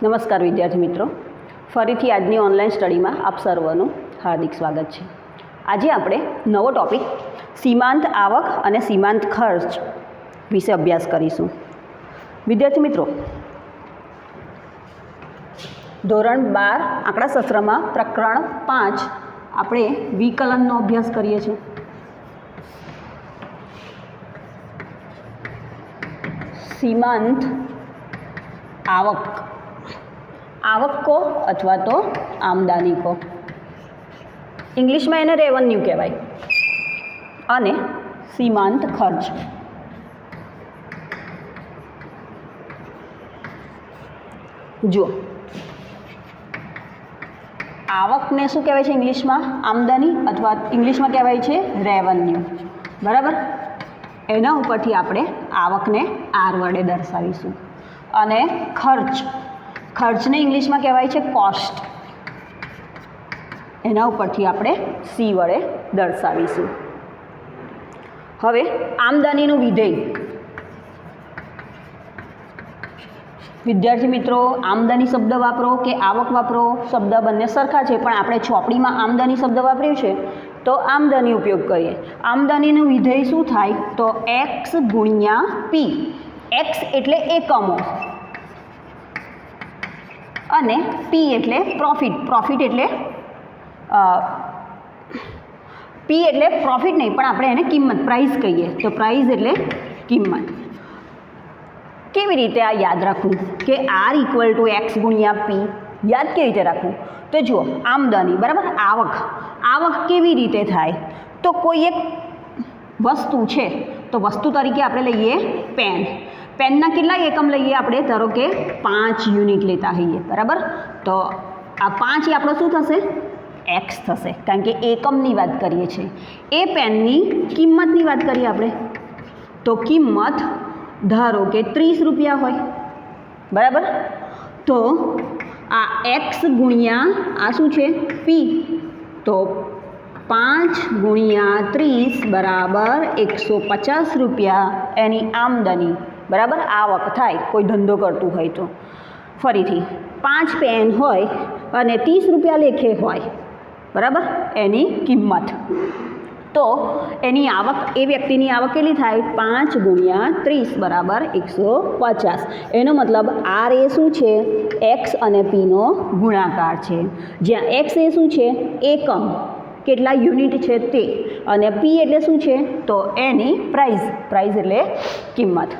નમસ્કાર વિદ્યાર્થી મિત્રો, ફરીથી આજની ઓનલાઈન સ્ટડીમાં આપ સર્વનું હાર્દિક સ્વાગત છે। આજે આપણે નવો ટોપિક સીમાંત આવક અને સીમાંત ખર્ચ વિશે અભ્યાસ કરીશું। વિદ્યાર્થી મિત્રો, ધોરણ 12 આંકડાશાસ્ત્રમાં પ્રકરણ 5 આપણે વિકલનનો અભ્યાસ કરીએ છીએ। सीमांत आवक, आवक को अथवा तो आमदनी को इंग्लिश में एने रेवन्यू कहवाय अने सीमांत खर्च। जो आवक ने शू कहवाय छे इंग्लिश में आमदनी अथवा इंग्लिश में कहवाय छे रेवन्यू, बराबर। एना उपरथी आपणे आवकने आर वडे दर्शावीशुं अने खर्च, खर्चने इंग्लिश में कहेवाय छे कॉस्ट, एना उपरथी आपणे सी वडे दर्शावीशुं। हवे आमदनीनुं विधेय। विद्यार्थी मित्रों, आमदनी शब्द वापरो के आवक वापरो, शब्द बंने सरखा छे, पण आपणे ચોપડીમાં आमदनी शब्द वापर्यो छे तो आमदनी उपयोग करिए। आमदनीनुं विधेय शुं थाय तो एक्स गुण્યા पी। एक्स एटले एकमो अने पी एटले प्रॉफिट। प्रॉफिट एटले पी एटले प्रॉफिट नहीं पण आपणे एने किंमत प्राइस कहीए तो प्राइस एटले किंमत। केवी रीते आ याद राखવું કે आर इक्वल टू एक्स गुण્યા पी याद केवी रीते राखવું तो जुओ आमदनी बराबर आवक। आवक केवी रीते थाय तो कोई एक वस्तु है तो वस्तु तरीके आपणे लईए पेन। पेनना केटला एकम लईए आपणे धारो के 5 यूनिट लेता होईए, बराबर। तो आ 5 ए आपणो शुं थशे एक्स थशे कारण के एकमनी वात करीए छे। ए पेननी किंमतनी वात करीए आपणे तो किंमत धारो के 30 रुपया होय, बराबर। तो आ एक्स गुण્યા आ शू छे पी तो 5 गुण્યા 30 बराबर 150 रुपया एनी आमदनी, बराबर आवक थाय कोई धंधो करतुं होय तो। फरीथी 5 पेन होय अने 30 रुपया लेखे होय, बराबर एनी किंमत। तो एनी आवक ए व्यक्तिनी आवक केटली थाय 5 गुण્યા 30 बराबर 150। एनो मतलब आर ए शू छे एक्स अने पी नो गुणाकार छे, ज्यां एक्स ए शू छे एकम केटला यूनिट छे ते अने पी एटले शू छे तो एनी प्राइस। प्राइस एटले किंमत।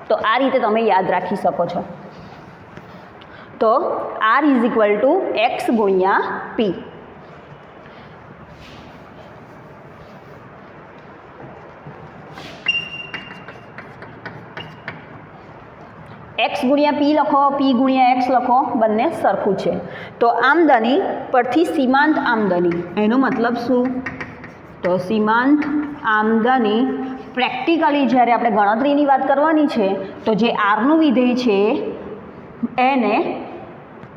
तो आ रीते तमे याद राखी शको छो। तो R is equal to X गुण્યા पी। एक्स गुण્યા पी लखो, पी गुण્યા एक्स लखो, बंने सरखू है। तो आमदनी परथी सीमांत आमदनी एनो मतलब शू तो सीमांत आमदनी प्रेक्टिकली ज्यारे आपणे गणतरीनी वात करवानी छे तो जे आरनुं विधेय छे एने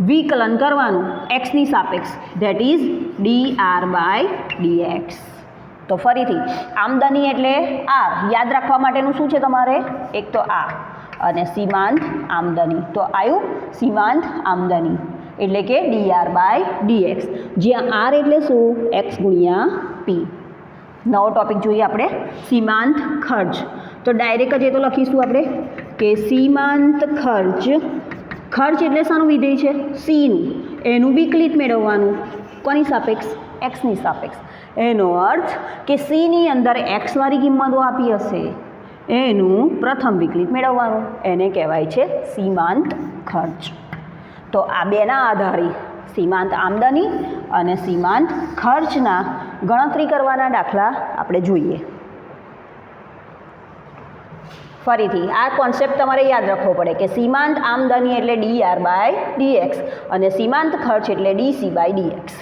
विकलन करवानुं एक्सनी सापेक्ष, that is D R by D X. तो फरीथी आमदनी एटले आर याद राखवा माटेनुं शुं छे तमारे एक तो आ अने सीमांत आमदनी। तो आयु सीमांत आमदनी एटले के D R by D X, ज्यां आर एटले शू एक्स गुण્યા पी। नवो टॉपिक जोईए आपणे सीमांत खर्च। तो डायरेक्ट ज तो लखीशुं आपणे के सीमांत खर्च। खर्च एटले शानुं विधेय छे सी नुं, एनुं विकलित मेळववानुं कोनी सापेक्ष एक्सनी सापेक्ष। एनो अर्थ के सी नी अंदर एक्स वाળી किंमतो आपी हशे एનું પ્રથમ વિકલિત મેળવવાનું એને કહેવાય છે सीमांत खर्च। तो आ बेना आधारे सीमांत आमदनी અને सीमांत खर्चना गणतरी करवाना दाखला આપણે જોઈએ। ફરીથી આ કોન્સેપ્ટ તમારે યાદ રાખવો પડે કે सीमांत आमदनी એટલે D R by D X અને सीमांत खर्च એટલે D C by D X.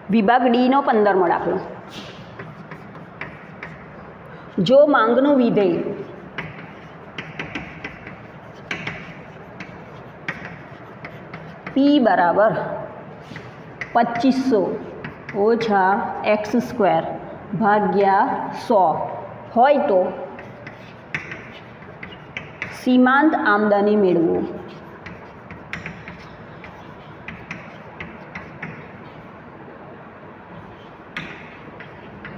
विभाग डी नो 15मो दाखलो। जो मांगनु विधेय पी बराबर 2500 ઓછા એક્સ સ્ક્વેર ભાગ્યા 100 હોય તો સીમાંત આમદની મેળવો.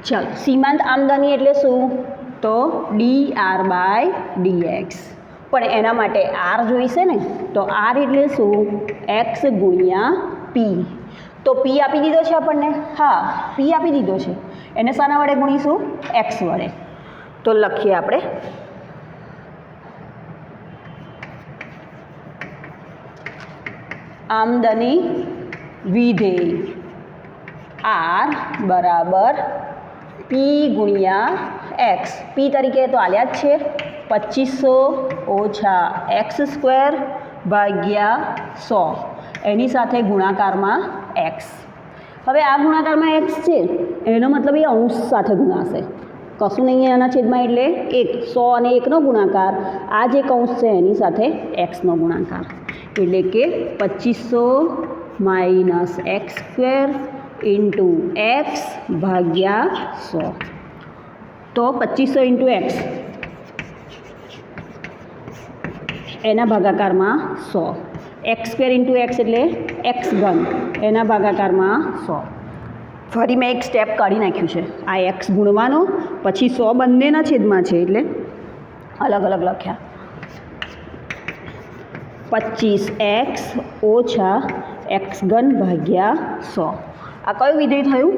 ચાલો, સીમાંત આમદની એટલે શું? તો dr/dx. પણ એના માટે આર જોઈશે ને, તો આર એટલે શું? એક્સ ગુણ્યા પી. તો પી આપી દીધો છે આપણને. હા, પી આપી દીધો છે. એને શાના વડે ગુણીશું? એક્સ વડે. તો લખીએ આપણે આમદની વિધેય આર બરાબર પી ગુણ્યા એક્સ. પી તરીકે તો આલ્યા જ છે 2500 ઓછા એક્સ સ્ક્વેર ભાગ્યા 100. એની સાથે ગુણાકારમાં એક્સ. હવે આ ગુણાકારમાં એક્સ છે એનો મતલબ એ અંશ સાથે ગુણાશે, કશું નહીં એના છેદમાં, એટલે 100 અને 1નો ગુણાકાર. આ જે કૌંસ છે એની સાથે એક્સનો ગુણાકાર, એટલે કે 2500 minus x square into x ભાગ્યા 100. તો 2500 ઇન્ટુ એક્સ એના ભાગાકારમાં 100. એક્સ સ્ક્વેર ઇન્ટુ એક્સ એટલે એક્સ ઘન, એના ભાગાકારમાં 100. ફરી મેં એક સ્ટેપ કાઢી નાખ્યું છે. આ એક્સ ગુણવાનો, પછી 100 બંનેના છેદમાં છે એટલે અલગ અલગ લખ્યા. 25x ઓછા એક્સ ઘન ભાગ્યા 100. આ કયું વિધેય થયું?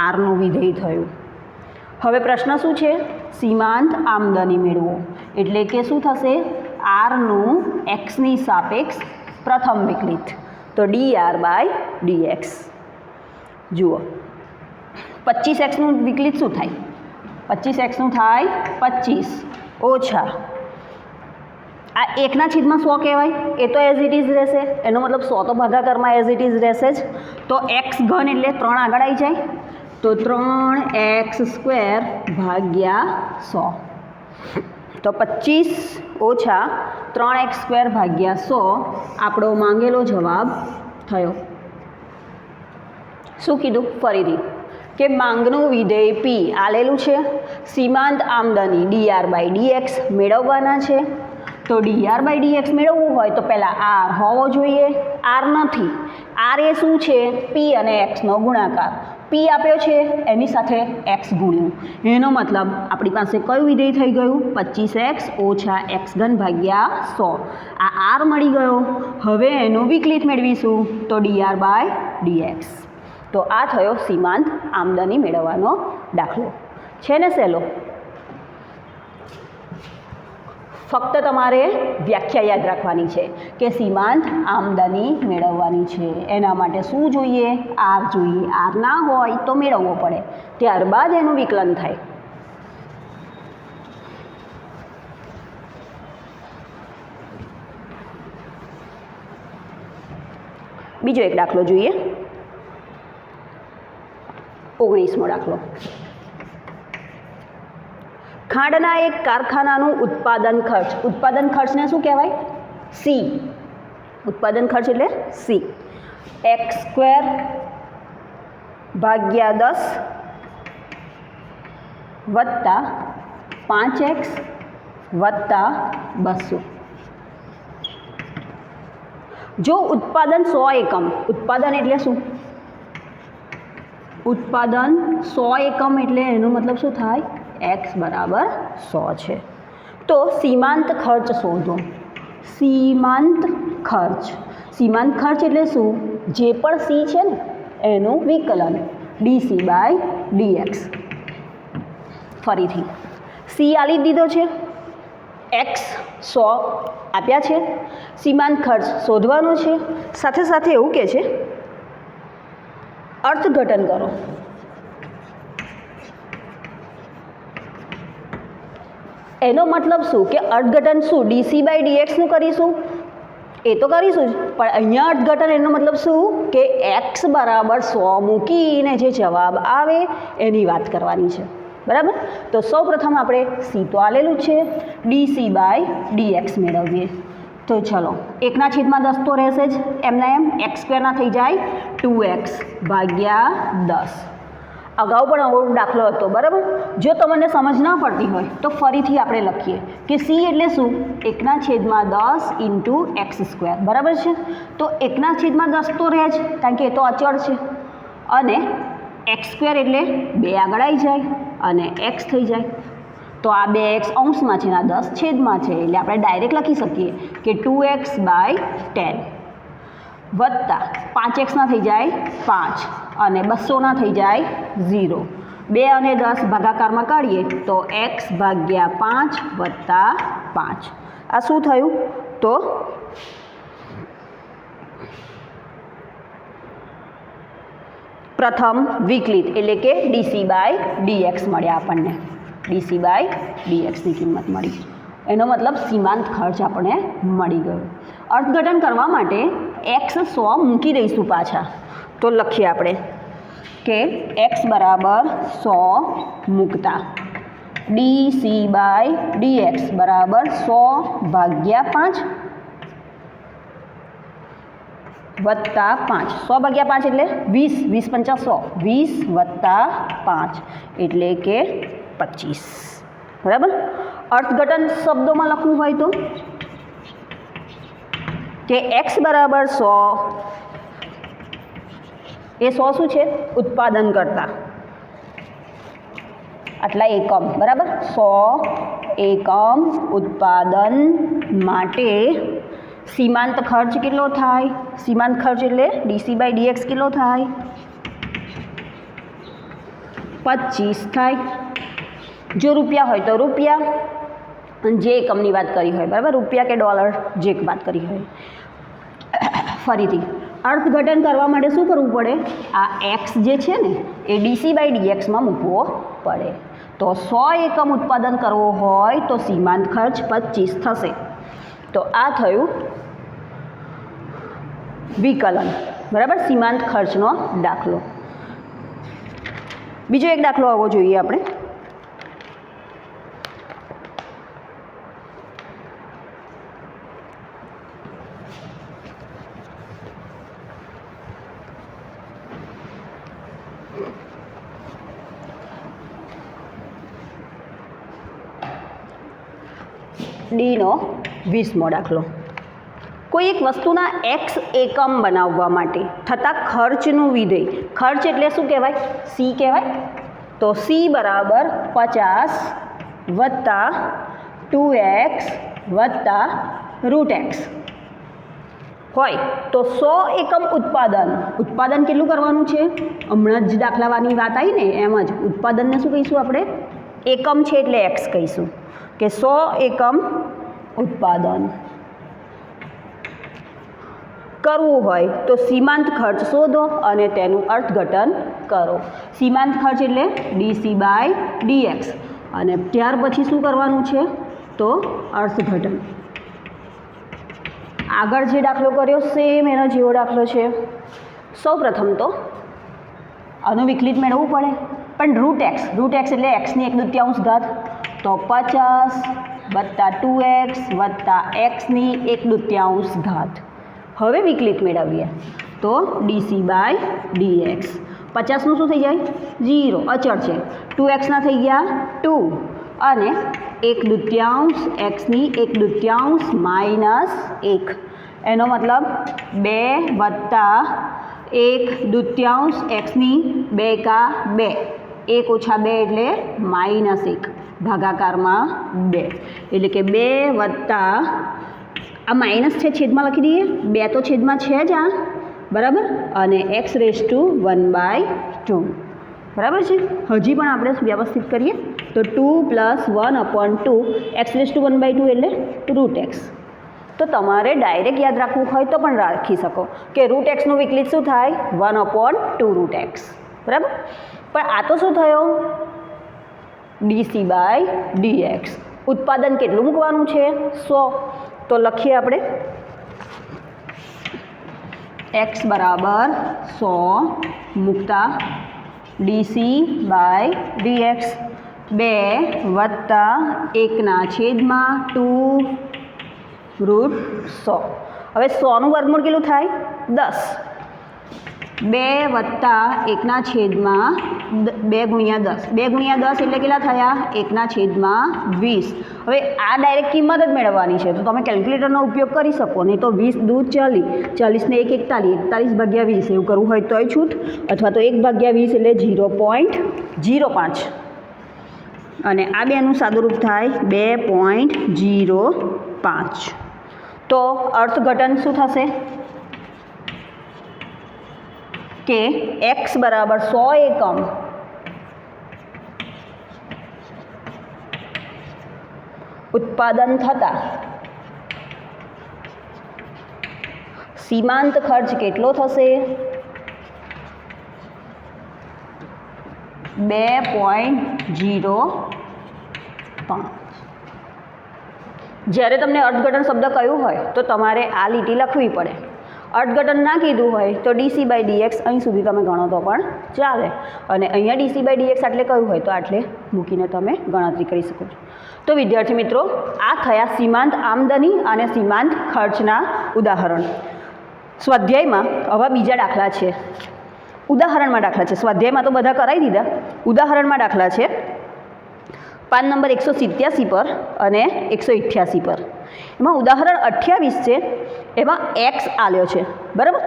આરનું વિધેય થયું. હવે પ્રશ્ન શું છે? સીમાંત આમદની મેળવો. એટલે કે શું થશે? આરનું એક્સની સાપેક્ષ પ્રથમ વિકલિત, તો dr/dx. જુઓ, 25xનું વિકલિત શું થાય? 25xનું થાય 25 ઓછા આ 1ના છેદમાં 100 કહેવાય, એ તો એઝ ઇટ ઇઝ રહેશે. એનો મતલબ 100 તો ભાગાકારમાં એઝ ઇટ ઇઝ રહેશે જ. તો એક્સ ઘન એટલે 3 આગળ આવી જાય, તો 3x સ્ક્વેર ભાગ્યા 100. તો 25 ઓછા 3x સ્ક્વેર ભાગ્યા 100 આપણો માંગેલો જવાબ થયો. શું કીધું? ફરીથી કે માંગનું વિધેય પી આલેલું છે, સીમાંત આમદની dr/dx મેળવવાના છે. તો dr/dx મેળવવું હોય તો પહેલાં આર હોવો જોઈએ. આર નથી. આર એ શું છે? પી અને એક્સનો ગુણાકાર. પી આપ્યો છે એની સાથે એક્સ ગુણ્યું, એનો મતલબ આપણી પાસે કયું વિધેય થઈ ગયું? 25x ઓછા એક્સ ઘન ભાગ્યા 100. આ આર મળી ગયો. હવે એનું વિકલિત મેળવીશું, તો dr/dx. તો આ થયો સીમાંત આમદની મેળવવાનો દાખલો. છે ને સહેલો? ફક્ત તમારે વ્યાખ્યા યાદ રાખવાની છે કે સીમાંત આમદની મેળવવાની છે. એના માટે શું જોઈએ? આર જોઈએ. આર ના હોય તો મેળવવો પડે, ત્યારબાદ એનું વિકલન થાય. બીજો એક દાખલો જોઈએ. 19મો દાખલો. ખાંડના એક કારખાનાનું ઉત્પાદન ખર્ચ. ઉત્પાદન ખર્ચને શું કહેવાય? સી. ઉત્પાદન ખર્ચ એટલે સી. એક્સ સ્ક્વેર ભાગ્યા 10 વત્તા 5x વત્તા 200. જો ઉત્પાદન 100 એકમ, ઉત્પાદન એટલે શું? ઉત્પાદન 100 એકમ એટલે એનો મતલબ શું થાય? x બરાબર 100 છે. તો સીમાંત ખર્ચ શોધો. સીમાંત ખર્ચ. સીમાંત ખર્ચ એટલે શું? જે પણ સી છે ને એનું વિકલન dc/dx. ફરીથી સી આલી દીધો છે, એક્સ 100 આપ્યા છે, સીમાંત ખર્ચ શોધવાનો છે. સાથે સાથે એવું કહે છે અર્થઘટન કરો. એનો મતલબ શું? કે અર્થઘટન શું? dc/dxનું કરીશું, એ તો કરીશું જ, પણ અહીંયા અર્થઘટન એનો મતલબ શું? કે x બરાબર 100 મૂકીને જે જવાબ આવે એની વાત કરવાની છે. બરાબર? તો સૌપ્રથમ આપણે સી તો આલેલું છે, dc/dx મેળવીએ. તો ચલો 1/10 તો રહેશે જ એમના એમ, x² ના થઈ જાય 2x/10. અગાઉ પણ આવો દાખલો હતો બરાબર. જો તમને સમજ ના પડતી હોય તો ફરીથી આપણે લખીએ કે c એટલે શું, 1/10 × x², બરાબર છે. તો 1/10 તો રહે જ, કારણ કે એ તો અચળ છે, અને x² એટલે 2 આગળ આવી જાય અને x થઈ જાય. તો આ 2x અંશમાં છે ને આ 10 છેદમાં છે, એટલે આપણે ડાયરેક્ટ લખી શકીએ કે 2x/10 વત્તા 5x ના થઈ જાય 5 અને 200 ના થઈ જાય 0. 2 અને 10 ભાગાકારમાં કાઢીએ તો x/5 વત્તા 5. આ શું થયું? તો પ્રથમ વિકલિત એટલે કે dc/dx મળ્યા આપણને. dc/dxની કિંમત મળી. એનો મતલબ સીમાંત ખર્ચ આપણને મળી ગયો. અર્થઘટન કરવા માટે x 100 મૂકી દઈશું પાછા. તો લખીએ આપણે કે x બરાબર 100 મૂકતા dc/dx બરાબર 100/5 વત્તા 5. 100/5 એટલે 20, 20 × 100, 20 વત્તા 5 એટલે કે 25. બરાબર. અર્થઘટન શબ્દોમાં લખવું હોય તો કે x બરાબર 100 એ 100 શું છે? ઉત્પાદન કરતા આટલા એકમ, બરાબર. 100 એકમ ઉત્પાદન માટે સીમાંત ખર્ચ કેટલો થાય? સીમાંત ખર્ચ એટલે dc/dx કેટલો થાય? 25 થાય. જો રૂપિયા હોય તો રૂપિયા, અને જે એકમની વાત કરી હોય, બરાબર, રૂપિયા કે ડોલર જે વાત કરી હોય. ફરીથી અર્થઘટન કરવા માટે શું કરવું પડે? આ x જે છે ને એ dc/dxમાં મૂકવો પડે. તો 100 એકમ ઉત્પાદન કરવો હોય તો સીમાંત ખર્ચ 25 થશે. તો આ થયું વિકલન, બરાબર, સીમાંત ખર્ચનો દાખલો. બીજો એક દાખલો આવવો જોઈએ આપણે. ડીનો 20મો દાખલો. કોઈ એક વસ્તુના x એકમ બનાવવા માટે થતા ખર્ચનું વિધેય, ખર્ચ એટલે શું કહેવાય? c કહેવાય. તો c બરાબર 50 વત્તા 2x વત્તા √x હોય તો 100 એકમ ઉત્પાદન કેટલું કરવાનું છે? હમણાં જ દાખલાવાની વાત આવી ને એમ જ ઉત્પાદનને શું કહીશું આપણે? એકમ છે એટલે x કહીશું કે 100 એકમ ઉત્પાદન કરવું હોય તો સીમાંત ખર્ચ શોધો અને તેનું અર્થઘટન કરો. સીમાંત ખર્ચ એટલે dc/dx અને ત્યાર પછી શું કરવાનું છે? તો અર્થઘટન. આગળ જે દાખલો કર્યો સેમ એનો જેવો દાખલો છે. સૌ પ્રથમ તો આનું વિકલિત મેળવવું પડે, પણ √x એટલે xની 1/2 ઘાત, તો 50 વત્તા 2x વત્તા xની 1/2 ઘાત. હવે વિકલિત મેળવીએ તો dc/dx. 50નું શું થઈ જાય? 0, અચળ છે. 2x ના થઈ ગયા 2 અને 1/2 xની 1/2 માઇનસ 1. એનો મતલબ 2 વત્તા 1/2 xની 2 × 2, 1 ઓછા 2 એટલે -1 ભાગાકારમાં 2 એટલે કે 2 વત્તા આ માઇનસ છે છેદમાં લખી દઈએ, 2 તો છેદમાં છે જ આ, બરાબર, અને x⁻², બરાબર છે. હજી પણ આપણે વ્યવસ્થિત કરીએ તો 2 + 1/2 x⁻² એટલે √x. તો તમારે ડાયરેક્ટ યાદ રાખવું હોય તો પણ રાખી શકો કે √xનું વિકલિત શું થાય? 1/2 √x, બરાબર. પણ આ તો શું થયો? dc/dx. ઉત્પાદન કેટલું મૂકવાનું છે? 100. તો લખીએ આપણે x બરાબર 100 મૂકતા dc/dx 2 વત્તા 1/2 √100. હવે 100નું વર્ગમૂળ કેટલું થાય? 10. 2 વત્તા 1/2 ગુણ્યા 10. 2 ગુણ્યા 10 એટલે કેટલા થયા? 1/20. હવે આ ડાયરેક્ટ કિંમત જ મેળવવાની છે, તો તમે કેલ્ક્યુલેટરનો ઉપયોગ કરી શકો. નહીં તો 20 દૂ 40, 40 ને 1 41, 41 ભાગ્યા 20 એવું કરવું હોય તોય છૂટ, અથવા તો 1 ભાગ્યા 20 એટલે 0.05. અને આ બેનું સાદુરૂપ થાય 2.05. તો અર્થઘટન શું થશે કે x બરાબર 100 એકમ ઉત્પાદન થતાં સીમાંત ખર્ચ કેટલો થશે? 2.05. જ્યારે તમને અર્થઘટન શબ્દ કહ્યું હોય તો તમારે આ લીટી લખવી પડે. અર્થઘટન ના કીધું હોય તો dc/dx અહીં સુધી તમે ગણો તો પણ ચાલે, અને અહીંયા dc/dx આટલે કહ્યું હોય તો આટલે મૂકીને તમે ગણતરી કરી શકો છો. તો વિદ્યાર્થી મિત્રો, આ થયા સીમાંત આમદની અને સીમાંત ખર્ચના ઉદાહરણ. સ્વાધ્યાયમાં હવે બીજા દાખલા છે. ઉદાહરણમાં દાખલા છે. સ્વાધ્યાયમાં તો બધા કરાવી દીધા. ઉદાહરણમાં દાખલા છે પાન નંબર 187 પર અને 188 પર. એમાં ઉદાહરણ 28 છે. એમાં x આલ્યો છે, બરાબર?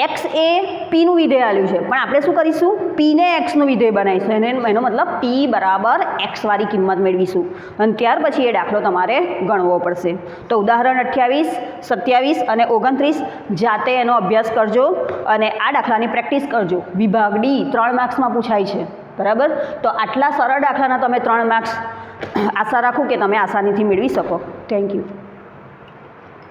x એ પીનું વિધેય આલ્યું છે, પણ આપણે શું કરીશું? પીને એક્સનું વિધેય બનાવીશું, અને એનો મતલબ p બરાબર x વાળી કિંમત મેળવીશું, અને ત્યાર પછી એ દાખલો તમારે ગણવો પડશે. તો ઉદાહરણ 28, 27 અને 29 જાતે એનો અભ્યાસ કરજો અને આ દાખલાની પ્રેક્ટિસ કરજો. વિભાગ ડી 3 માર્ક્સમાં પૂછાય છે, બરાબર? તો આટલા સરળ દાખલાના તમે 3 માર્ક્સ આશા રાખું કે તમે આસાનીથી મેળવી શકો. Thank you.